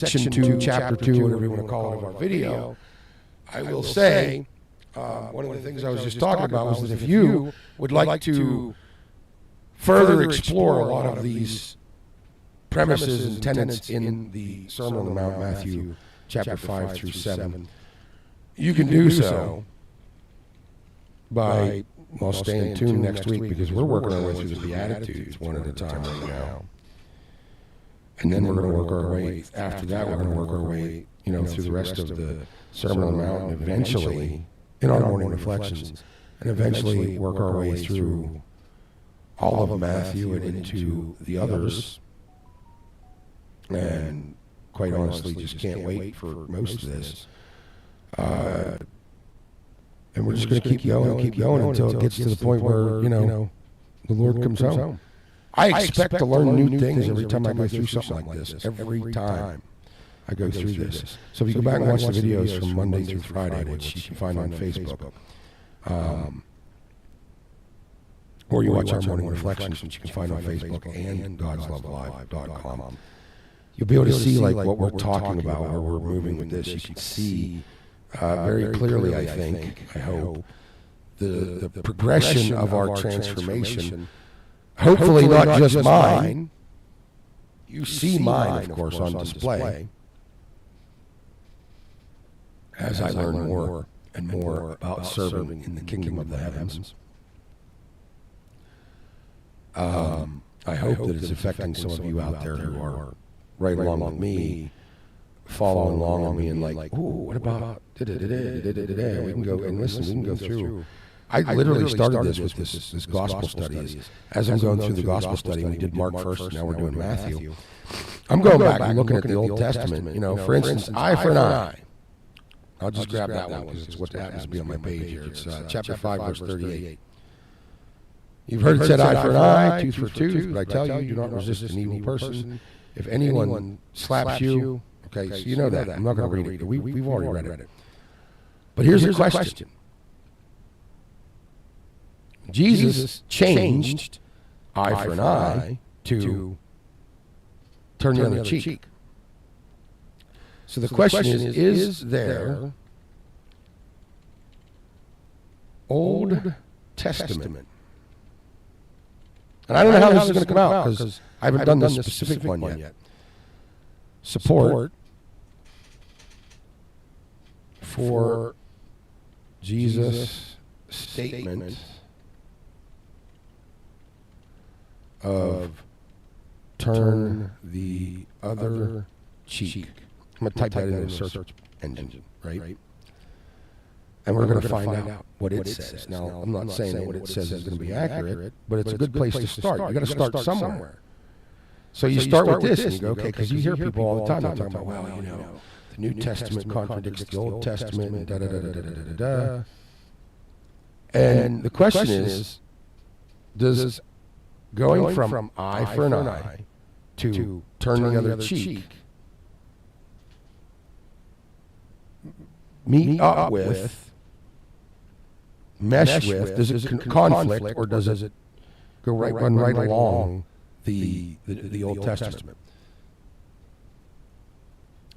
section 2, chapter 2, whatever you want to call it, of our video, I will say, one of the things I was just talking about was that if you would like to further explore a lot of these premises and tenets in the Sermon on the Mount, Matthew chapter 5 through 7, you can do so by, well, staying tuned next week, because we're working our way through the Beatitudes one at a time right now. And then we're going to work our way, after that, we're going to work our way, through the rest of the Sermon on the Mount, and eventually, in our morning reflections, and eventually work our way through all of Matthew and into the others. And quite honestly, just can't wait for most of this. And we're just going to keep going until it gets to the point where, the Lord comes home. I expect to learn new things every time I go through something like this. Every time I go through this. So if you go back and watch the videos from Monday through Friday, which you can find on Facebook, or you watch our morning reflections, which you can find on Facebook and God'sLoveLive.com, you'll be able to see like what we're talking about, where we're moving with this. You can see very clearly, I think, I hope, the progression of our transformation. Hopefully not just mine. You see mine, of course, on display as I learn more and more about serving in the kingdom of the heavens. I hope that it's affecting some of you out there who are right along with me, following along on me, and like, ooh, what about da-da-da-da-da-da-da? We can go and listen. We can go through. I literally started this with this gospel study. As I'm going through the gospel study, we did Mark first, and now we're doing Matthew. I'm going back and looking at the Old Testament. For instance, eye for an eye. I'll just grab that one because it's what happens to be on my page here. It's chapter 5, verse 38. You've heard it said eye for an eye, tooth for a tooth, but I tell you, do not resist an evil person. If anyone slaps you, okay, so you know that. I'm not going to read it. We've already read it. But here's the question. Jesus changed eye for an eye to turn the other cheek. So the question is there Old Testament? And I don't know how this is going to come out, because I haven't done this specific one yet. Support for Jesus' statement of turn the other cheek. I'm going to type that into the search engine, right? And we're going to find out what it says. Now, I'm not saying that what it says is going to be accurate, but it's a good place to start. You got to start somewhere. So you start with this, and you go, okay, because you hear people all the time talking about, well, the New Testament contradicts the Old Testament, and da-da-da-da-da-da-da. And the question is, does going from eye for an eye to turn the other cheek meet up with, mesh with, does it conflict, or does it go run right along the Old Testament?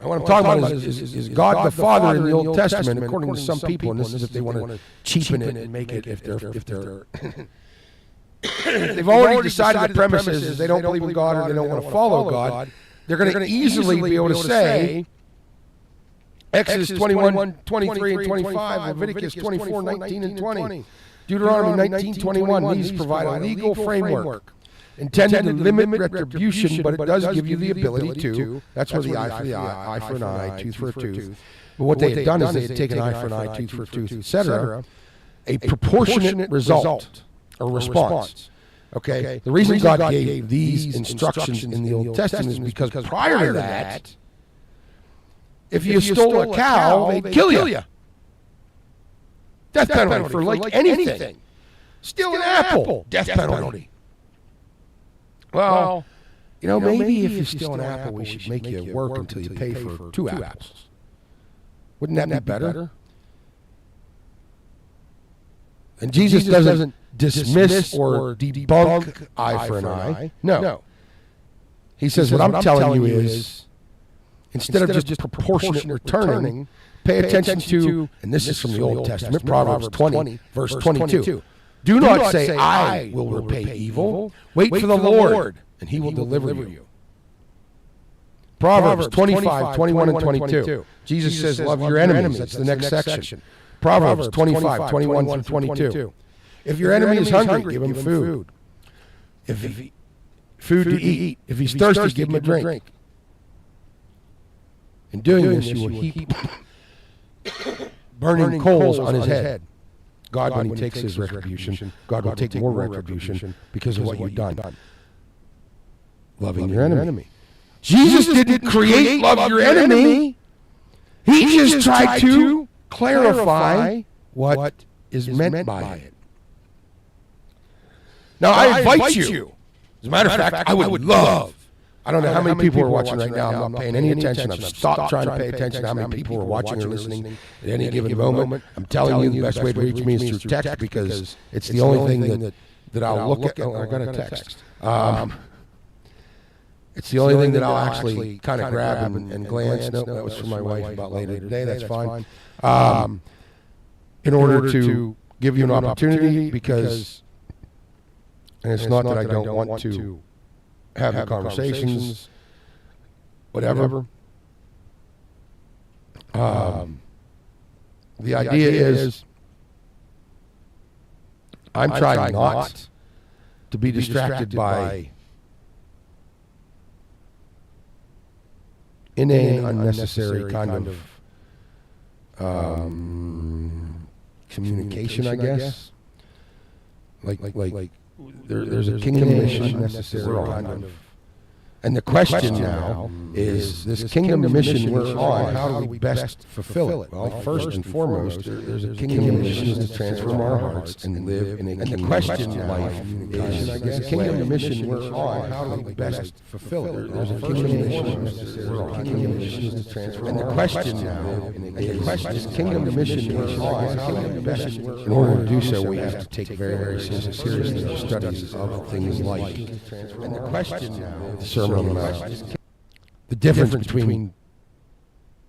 And what I'm talking about is God the Father in the Old Testament, according to some people, and this is if they want to cheapen it and make it, if they're they've already decided the premise is they don't believe in God or they don't want to follow God, they're going to easily be able to say Exodus 21, 23, and 25, Leviticus 24, 19, and 20, Deuteronomy 19, 21. These provide a legal framework intended to limit retribution, but it does give you the ability to. That's where the eye for the eye for an eye, tooth for a tooth. But what they had done is they had taken eye for an eye, tooth for a tooth, etc., a proportionate result or response. Okay? The reason God gave these instructions in the Old Testament is because prior to that, if you stole a cow, they'd kill you. Death penalty for like anything. Steal an apple, death penalty. Well, maybe if you steal an apple, we should make you work until you pay for 2 apples. Wouldn't that be better? And Jesus doesn't dismiss or debunk eye for an eye. No. He says, what I'm telling you is, instead of just proportionate returning, pay attention to, and this is from the Old Testament, Proverbs 20, verse 22. Do not say, I will repay evil. Wait for the Lord, and he will deliver you. Proverbs 25, 21, and 22. Jesus says, love your enemies. That's the next section. Proverbs 25, 21 through 22. If your enemy is hungry, give him food. Food to eat. If he's thirsty, give him a drink. In doing this, you will heap burning coals on his head. God, when he takes his retribution, God will take more retribution because of what you've done. Loving your enemy. Jesus didn't create love your enemy. He just tried to clarify what is meant by it. Now, I invite you. As a matter of fact, I would love. I don't know how many people are watching right now. I'm not paying any attention. I've stopped trying to pay attention to how many people are watching or listening at any given moment. I'm telling you, the best way to reach me is through text because it's the only thing that I'll look at. Oh, I got a text. It's the only thing that I'll actually kind of grab and glance. Nope, that was from my wife about later today. That's fine. In order to give you an opportunity because, and it's not that I don't want to have the conversations, whatever. The idea is I'm trying not to be distracted by inane, unnecessary kind of communication, I guess. Like there's a kingdom mission necessary kind of. And the question now is, this kingdom mission we're on, how do we best fulfill it? Well, first and foremost, there's a kingdom mission to transform our hearts and live in a kingdom life. There's a kingdom mission we're on, how do we best fulfill it? There's a kingdom mission to transform. And the question now is, kingdom mission we're on, how do we best? In order to do so, we have to take very, very seriously the studies of things like. And the question now is, the difference between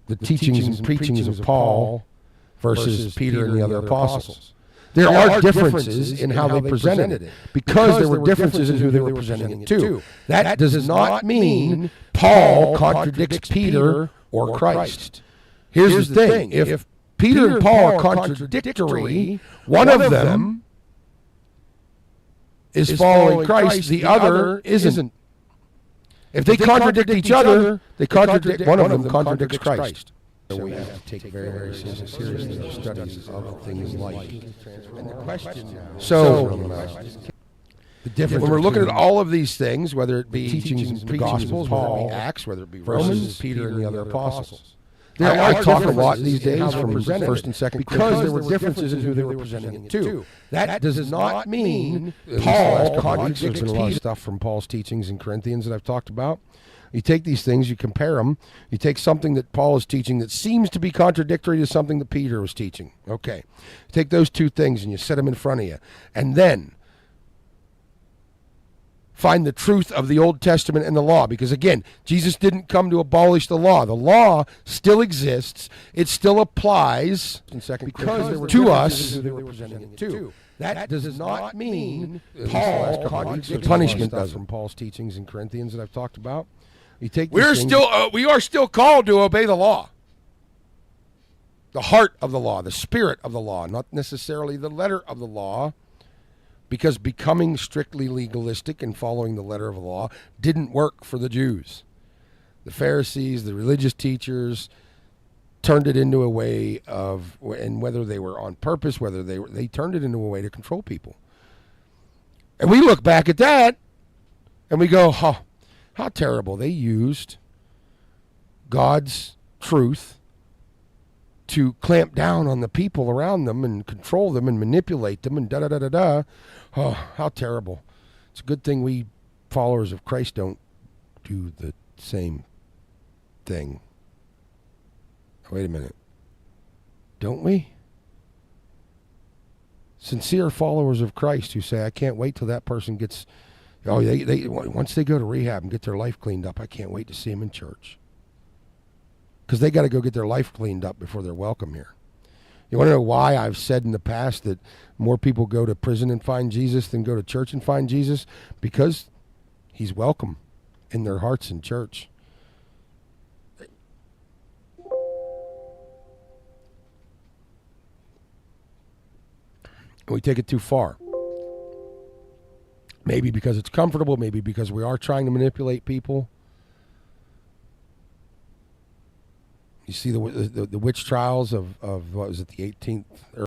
the teachings and preachings of Paul versus Peter and the other apostles. There are differences in how they presented it because there were differences in who they were presenting it to. That does not mean Paul contradicts Peter or Christ. Here's the thing. If Peter and Paul are contradictory, one of them is following Christ, the other isn't. If they contradict each other, one of them contradicts Christ. So we have to take very, very seriously the studies of things like. And the question now. So the difference when we're looking at all of these things, whether it be teachings and the Gospels, whether it be Acts, whether it be Romans, Peter, and the other apostles. I talk a lot these days from First and Second because there were differences in who they were presenting it to. That does not mean Paul contradicts. There's been a lot of stuff from Paul's teachings in Corinthians that I've talked about. You take these things, you compare them. You take something that Paul is teaching that seems to be contradictory to something that Peter was teaching. Okay, take those two things and you set them in front of you, and then find the truth of the Old Testament and the law. Because again, Jesus didn't come to abolish the law. The law still exists. It still applies to us. That does not mean Paul contradicts the punishment from Paul's teachings in Corinthians that I've talked about. You take we are still called to obey the law. The heart of the law, the spirit of the law, not necessarily the letter of the law. Because becoming strictly legalistic and following the letter of the law didn't work for the Jews. The Pharisees, the religious teachers, turned it into a way of, and whether they were on purpose, whether they turned it into a way to control people. And we look back at that, and we go, how terrible. They used God's truth to clamp down on the people around them and control them and manipulate them and da-da-da-da-da. Oh, how terrible. It's a good thing we followers of Christ don't do the same thing. Wait a minute. Don't we? Sincere followers of Christ who say, I can't wait till that person gets, they once they go to rehab and get their life cleaned up, I can't wait to see them in church. because they got to go get their life cleaned up before they're welcome here. You want to know why I've said in the past that more people go to prison and find Jesus than go to church and find Jesus? Because he's welcome in their hearts in church. We take it too far. Maybe because it's comfortable, maybe because we are trying to manipulate people. You see the witch trials of what was it, the 18th